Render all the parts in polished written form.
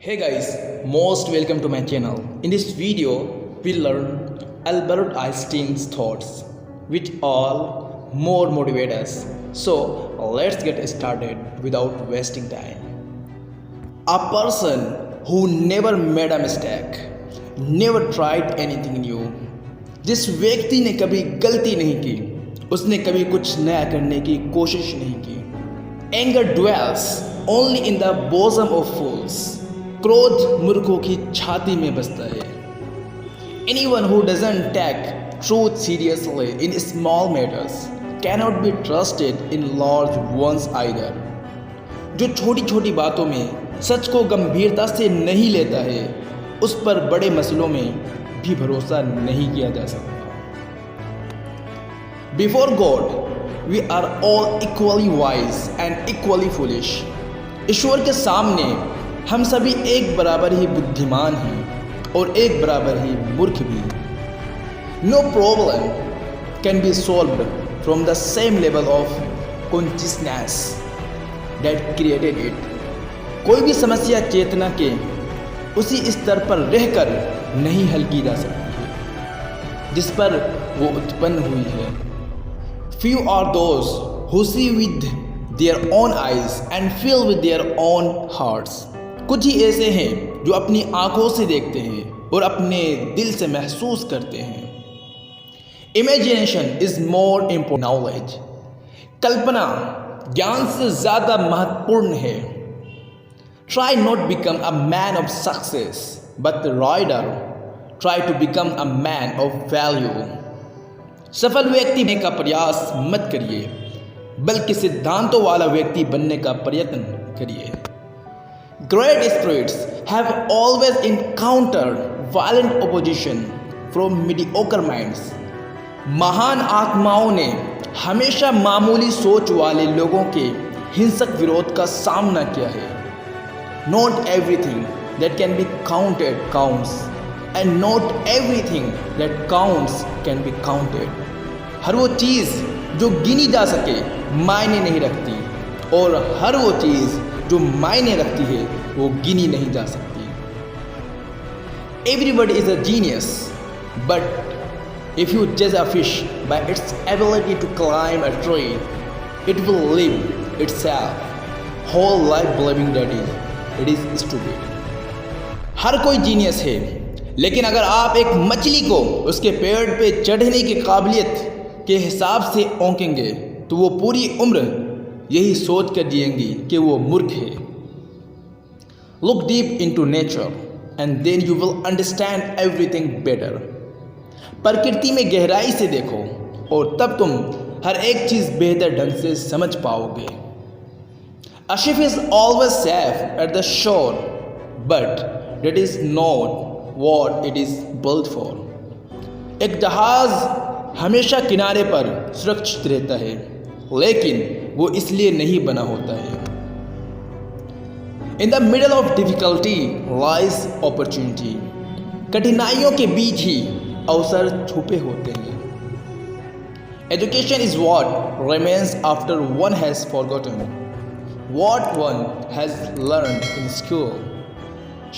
Hey guys, most welcome to my channel. In this video, we'll learn Albert Einstein's thoughts, which all more motivate us. So let's get started without wasting time. A person who never made a mistake, never tried anything new. जिस व्यक्ति ने कभी गलती नहीं की, उसने कभी कुछ नया करने की कोशिश नहीं की. Anger dwells only in the bosom of fools. क्रोध मूर्खों की छाती में बसता है. Anyone who doesn't take truth seriously in small matters cannot be trusted in large ones either. जो छोटी छोटी बातों में सच को गंभीरता से नहीं लेता है, उस पर बड़े मसलों में भी भरोसा नहीं किया जा सकता. Before God, we are all equally wise and equally foolish. ईश्वर के सामने हम सभी एक बराबर ही बुद्धिमान हैं और एक बराबर ही मूर्ख भी. No problem can be solved from the same level of consciousness that created it. कोई भी समस्या चेतना के उसी स्तर पर रहकर नहीं हल की जा सकती है जिस पर वो उत्पन्न हुई है. Few are those who see with their own eyes and feel with their own hearts. कुछ ही ऐसे हैं जो अपनी आंखों से देखते हैं और अपने दिल से महसूस करते हैं. Imagination is more important knowledge. कल्पना ज्ञान से ज़्यादा महत्वपूर्ण है. Try not become a man of success but rather try to become a man of value. सफल व्यक्ति बनने का प्रयास मत करिए, बल्कि सिद्धांतों वाला व्यक्ति बनने का प्रयत्न करिए. Great spirits have always encountered violent opposition from mediocre minds. महान आत्माओं ने हमेशा मामूली सोच वाले लोगों के हिंसक विरोध का सामना किया है. Not everything that can be counted counts, and not everything that counts can be counted. हर वो चीज़ जो गिनी जा सके मायने नहीं रखती, और हर वो चीज़ जो मायने रखती है वो गिनी नहीं जा सकती. Everybody is a genius, but if you judge a fish by its ability to climb a tree, it will live itself whole life believing that it is stupid. हर कोई जीनियस है, लेकिन अगर आप एक मछली को उसके पेड़ पे चढ़ने की काबिलियत के हिसाब से औंकेंगे तो वो पूरी उम्र यही सोच कर जिएंगी कि वो मूर्ख है. Look deep into nature and then you will understand everything better. प्रकृति में गहराई से देखो और तब तुम हर एक चीज़ बेहतर ढंग से समझ पाओगे. A ship is always safe at the shore, but that is not what it is built for. एक जहाज़ हमेशा किनारे पर सुरक्षित रहता है, लेकिन वो इसलिए नहीं बना होता है. In the middle of difficulty lies opportunity. कठिनाइयों के बीच ही अवसर छुपे होते हैं. Education is what remains after one has forgotten what one has learned in school.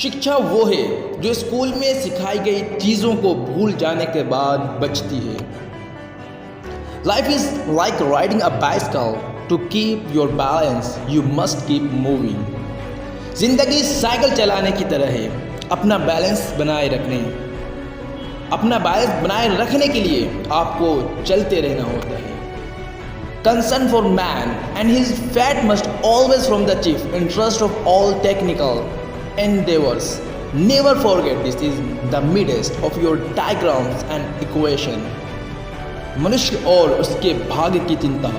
शिक्षा वो है जो स्कूल में सिखाई गई चीज़ों को भूल जाने के बाद बचती है. Life is like riding a bicycle. To keep your balance, you must keep moving. जिंदगी साइकिल चलाने की तरह है. अपना बैलेंस बनाए रखने के लिए आपको चलते रहना होता है. Concern for man and his fate must always from the chief interest of all technical endeavors. Never forget this is the midst of your diagrams and equation. मनुष्य और उसके भाग्य की चिंता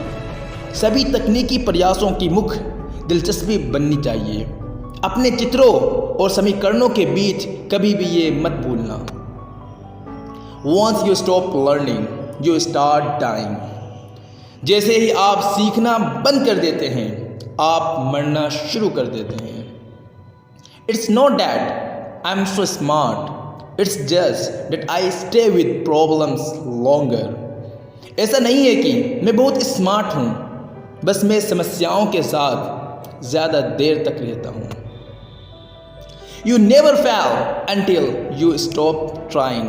सभी तकनीकी प्रयासों की मुख्य दिलचस्पी बननी चाहिए. अपने चित्रों और समीकरणों के बीच कभी भी ये मत भूलना. Once you stop learning, you start dying. जैसे ही आप सीखना बंद कर देते हैं, आप मरना शुरू कर देते हैं. It's not that I'm so smart. It's just that I stay with problems longer. ऐसा नहीं है कि मैं बहुत स्मार्ट हूँ, बस मैं समस्याओं के साथ ज़्यादा देर तक रहता हूँ. You never fail until you stop trying.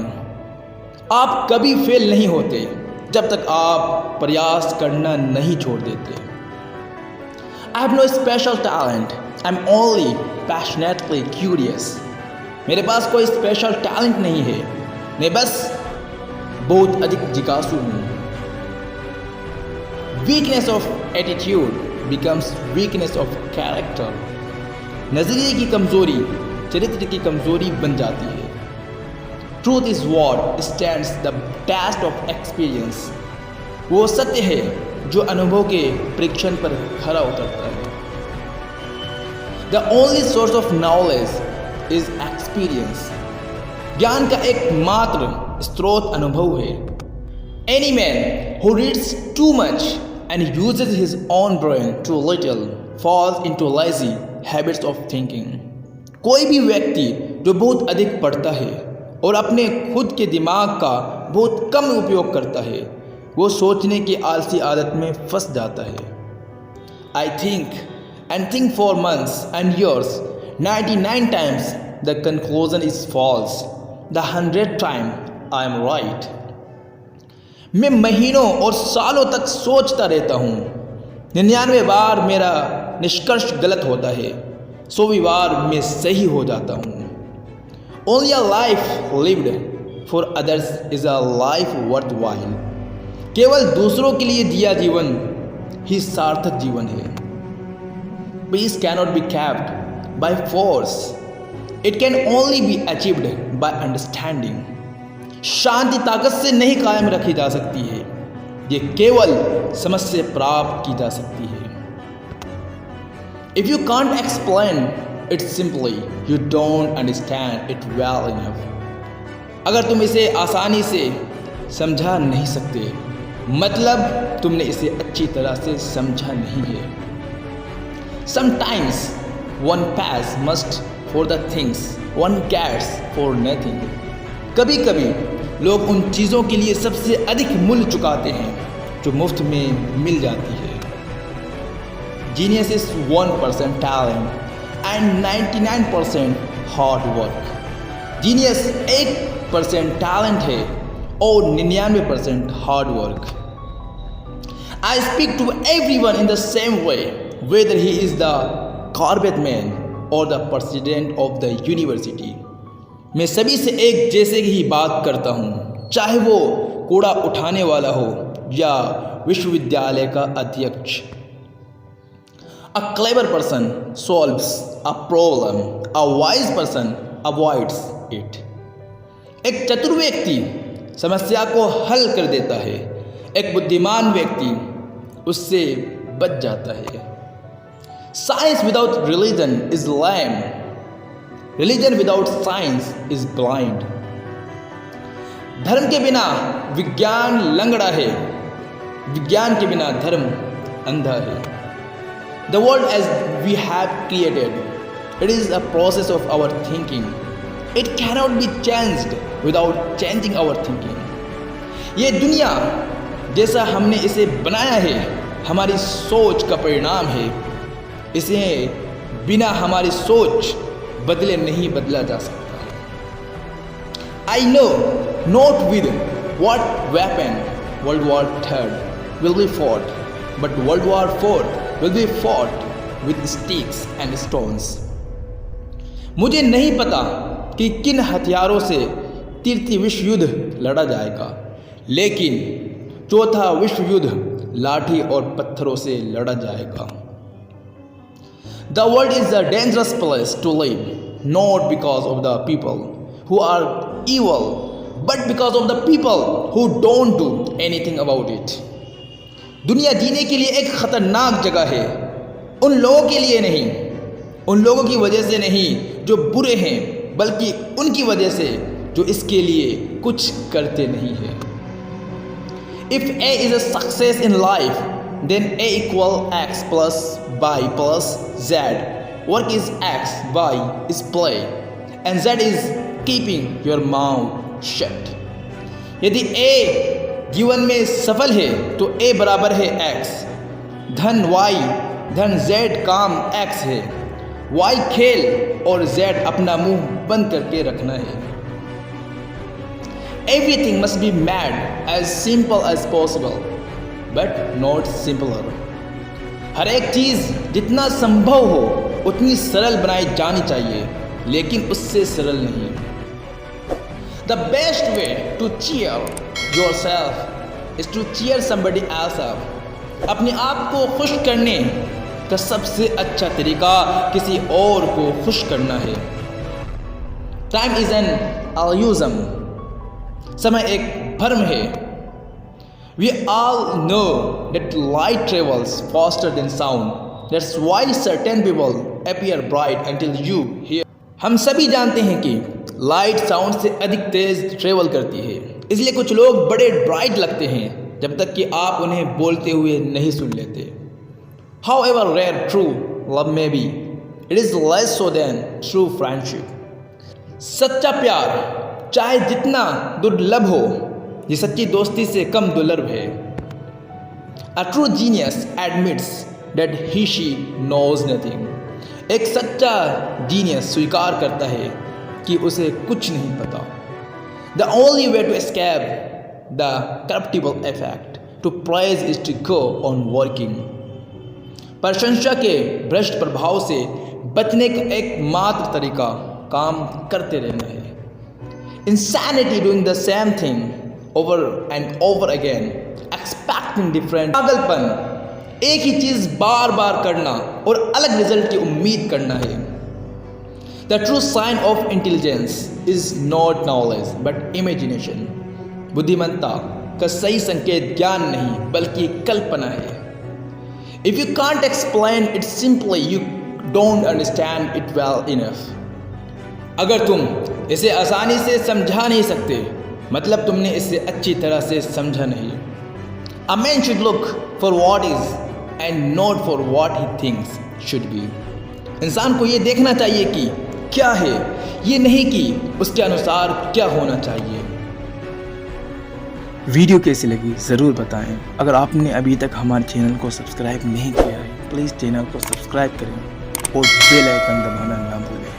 आप कभी फेल नहीं होते जब तक आप प्रयास करना नहीं छोड़ देते. I have no special talent. I'm only passionately curious. मेरे पास कोई स्पेशल टैलेंट नहीं है, मैं बस बहुत अधिक जिज्ञासु हूँ. Weakness of attitude becomes weakness of character. नज़रिए की कमज़ोरी चरित्र की कमज़ोरी बन जाती है. Truth is what stands the test of experience. वो सत्य है जो अनुभव के परीक्षण पर खरा उतरता है. The only source of knowledge is experience. ज्ञान का एकमात्र स्रोत अनुभव है. Any man who reads too much and uses his own brain too little falls into lazy habits of thinking. कोई भी व्यक्ति जो बहुत अधिक पढ़ता है और अपने खुद के दिमाग का बहुत कम उपयोग करता है, वो सोचने की आलसी आदत में फंस जाता है. I think and think for months and years. 99 times the conclusion is false. The 100th time I am right. मैं महीनों और सालों तक सोचता रहता हूँ. 99 बार मेरा निष्कर्ष गलत होता है, 100वीं बार मैं सही हो जाता हूँ. Only a life lived for others is a life worthwhile. केवल दूसरों के लिए दिया जीवन ही सार्थक जीवन है. Peace cannot be kept by force. It can only be achieved by understanding. शांति ताकत से नहीं कायम रखी जा सकती है, ये केवल समझ से प्राप्त की जा सकती है. If you can't explain it simply, you don't understand it well enough. अगर तुम इसे आसानी से समझा नहीं सकते, मतलब तुमने इसे अच्छी तरह से समझा नहीं है. Sometimes one pays must for the things one gets for nothing. कभी कभी लोग उन चीज़ों के लिए सबसे अधिक मूल्य चुकाते हैं जो मुफ्त में मिल जाती है. Genius is 1% talent and 99% hard work. Genius 1% talent है और 99% hard work. I speak to everyone in the same way, whether he is the garbage man or the president of the university. मैं सभी से एक जैसे ही बात करता हूँ, चाहे वो कूड़ा उठाने वाला हो या विश्वविद्यालय का अध्यक्ष. A clever person solves a problem, a wise person avoids it. एक चतुर व्यक्ति समस्या को हल कर देता है, एक बुद्धिमान व्यक्ति उससे बच जाता है. Science without religion is lame. Religion without science is blind. धर्म के बिना विज्ञान लंगड़ा है, विज्ञान के बिना धर्म अंधा है. The world as we have created, it is a process of our thinking. It cannot be changed without changing our thinking. ये दुनिया जैसा हमने इसे बनाया है, हमारी सोच का परिणाम है. इसे बिना हमारी सोच बदले नहीं बदला जा सकता. I know not with what weapon World War III will be fought, but World War IV will be fought with sticks and stones. मुझे नहीं पता कि किन हथियारों से तृतीय विश्व युद्ध लड़ा जाएगा, लेकिन चौथा विश्व युद्ध लाठी और पत्थरों से लड़ा जाएगा. The world is a dangerous place to live, not because of the people who are evil, but because of the people who don't do anything about it. दुनिया जीने के लिए एक खतरनाक जगह है, उन लोगों के लिए नहीं, उन लोगों की वजह से नहीं जो बुरे हैं, बल्कि उनकी वजह से जो इसके लिए कुछ करते नहीं हैं. If A is a success in life, then A equal X plus Y plus Z. Work is X, Y is play, and Z is keeping your mouth shut. यदि A जीवन में सफल है तो A बराबर है X. धन Y, धन Z काम X है. वाई खेल और जेड अपना मुंह बंद करके रखना है। Everything must be made as simple as possible but not simpler. हर एक चीज़ जितना संभव हो उतनी सरल बनाई जानी चाहिए, लेकिन उससे सरल नहीं। The best way to cheer yourself is to cheer somebody else up. अपने आप को खुश करने का सबसे अच्छा तरीका किसी और को खुश करना है। Time is an illusion. समय एक भ्रम है। We all know that light travels faster than sound. That's why certain people appear bright until you hear. हम सभी जानते हैं कि लाइट साउंड से अधिक तेज ट्रेवल करती है, इसलिए कुछ लोग बड़े ब्राइट लगते हैं जब तक कि आप उन्हें बोलते हुए नहीं सुन लेते। However rare true love may be, it is less so than true friendship. सच्चा प्यार चाहे जितना दुर्लभ हो, ये सच्ची दोस्ती से कम दुर्लभ है। A true genius admits that he she knows nothing. एक सच्चा जीनियस स्वीकार करता है कि उसे कुछ नहीं पता। The only way to escape the corruptible effect to praise is to go on working. प्रशंसा के भ्रष्ट प्रभाव से बचने का एकमात्र तरीका काम करते रहना है। Insanity doing the same thing over and over again, expecting different. पागलपन एक ही चीज बार बार करना और अलग रिजल्ट की उम्मीद करना है। The true sign of intelligence is not knowledge but imagination. बुद्धिमत्ता का सही संकेत ज्ञान नहीं बल्कि कल्पना है। If you can't explain it simply, you don't understand it well enough. अगर तुम इसे आसानी से समझा नहीं सकते, मतलब तुमने इसे अच्छी तरह से समझा नहीं। A man should look for what is and not for what he thinks should be. इंसान को ये देखना चाहिए कि क्या है, ये नहीं कि उसके अनुसार क्या होना चाहिए। वीडियो कैसी लगी ज़रूर बताएं। अगर आपने अभी तक हमारे चैनल को सब्सक्राइब नहीं किया है, प्लीज़ चैनल को सब्सक्राइब करें और बेल आइकन दबाना ना भूलें।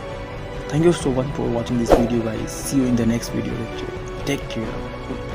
Thank you so much for watching this video guys. See you in the next video lecture. Take care.